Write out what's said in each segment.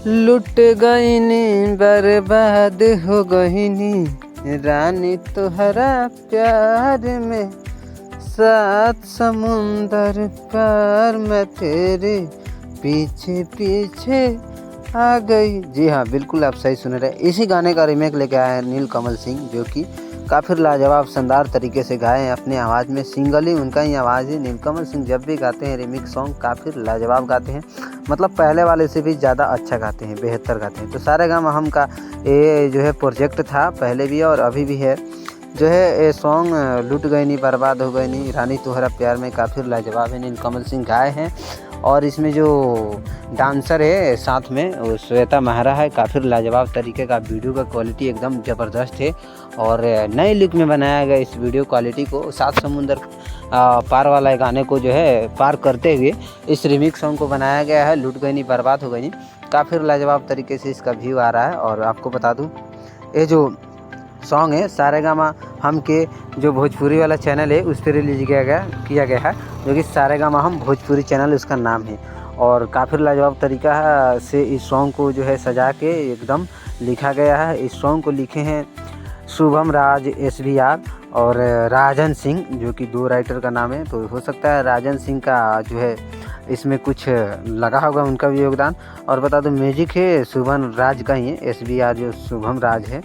लुट गईनी बर्बाद हो गईनी रानी तुहरा प्यार में, सात समुंदर पार मैं तेरे पीछे पीछे आ गई। जी हाँ, बिल्कुल आप सही सुन रहे हैं। इसी गाने का रीमेक लेके आए हैं नीलकमल सिंह, जो कि काफ़ी लाजवाब शानदार तरीके से गाए हैं अपनी आवाज़ में। सिंगल ही उनका ही आवाज़ है। नीलकमल सिंह जब भी गाते हैं रीमिक्स सॉन्ग काफ़ी लाजवाब गाते हैं, मतलब पहले वाले से भी ज़्यादा अच्छा गाते हैं, बेहतर गाते हैं। तो सारेगामा हम का ये जो है प्रोजेक्ट था, पहले भी और अभी भी है, जो है ये सॉन्ग लुट गई नी बर्बाद हो गई नी रानी तुहरा प्यार में काफ़ी लाजवाब है, नीलकमल सिंह गाए हैं। और इसमें जो डांसर है साथ में वो श्वेता महरा है। काफ़ी लाजवाब तरीके का वीडियो का क्वालिटी एकदम ज़बरदस्त है और नए लुक में बनाया गया इस वीडियो क्वालिटी को। सात समुंदर पार वाला गाने को जो है पार करते हुए इस रीमिक्स सॉन्ग को बनाया गया है, लुट गई नी बर्बाद हो गई नी। काफ़ी लाजवाब तरीके से इसका व्यू आ रहा है। और आपको बता दूँ, ये जो सॉन्ग है सारेगामा हम के जो भोजपुरी वाला चैनल है उस पर रिलीज किया गया है, जो कि सारेगामा हम भोजपुरी चैनल उसका नाम है। और काफ़ी लाजवाब तरीका से इस सॉन्ग को जो है सजा के एकदम लिखा गया है। इस सॉन्ग को लिखे हैं शुभम राज SVR और राजन सिंह, जो कि दो राइटर का नाम है। तो हो सकता है राजन सिंह का जो है इसमें कुछ लगा होगा, उनका भी योगदान। और बता दो म्यूजिक है शुभम राज का ही है, SVR जो शुभम राज है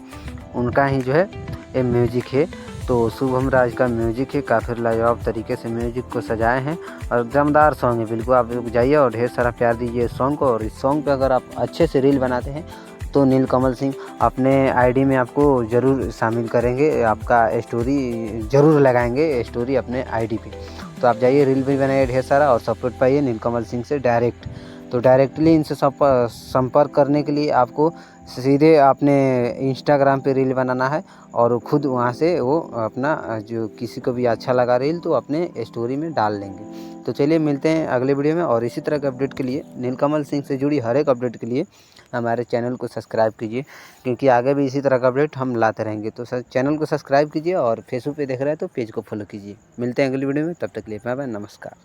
उनका ही जो है ये म्यूजिक है। तो शुभम राज का म्यूजिक है, काफ़ी लाजवाब तरीके से म्यूजिक को सजाए हैं और दमदार सॉन्ग है। बिल्कुल आप लोग जाइए और ढेर सारा प्यार दीजिए इस सॉन्ग को। और इस सॉन्ग पे अगर आप अच्छे से रील बनाते हैं तो नीलकमल सिंह अपने आईडी में आपको ज़रूर शामिल करेंगे, आपका स्टोरी ज़रूर लगाएंगे स्टोरी अपने आईडी पे। तो आप जाइए रील भी बनाइए ढेर सारा और सपोर्ट पाइए नीलकमल सिंह से डायरेक्ट। तो डायरेक्टली इनसे संपर्क करने के लिए आपको सीधे अपने इंस्टाग्राम पे रील बनाना है और खुद वहाँ से वो अपना जो किसी को भी अच्छा लगा रील तो अपने स्टोरी में डाल लेंगे। तो चलिए मिलते हैं अगले वीडियो में। और इसी तरह के अपडेट के लिए, नीलकमल सिंह से जुड़ी हर एक अपडेट के लिए हमारे चैनल को सब्सक्राइब कीजिए, क्योंकि आगे भी इसी तरह का अपडेट हम लाते रहेंगे। तो चैनल को सब्सक्राइब कीजिए और फेसबुक पे देख रहे हैं तो पेज को फॉलो कीजिए। मिलते हैं अगली वीडियो में, तब तक के लिए बाय बाय, नमस्कार।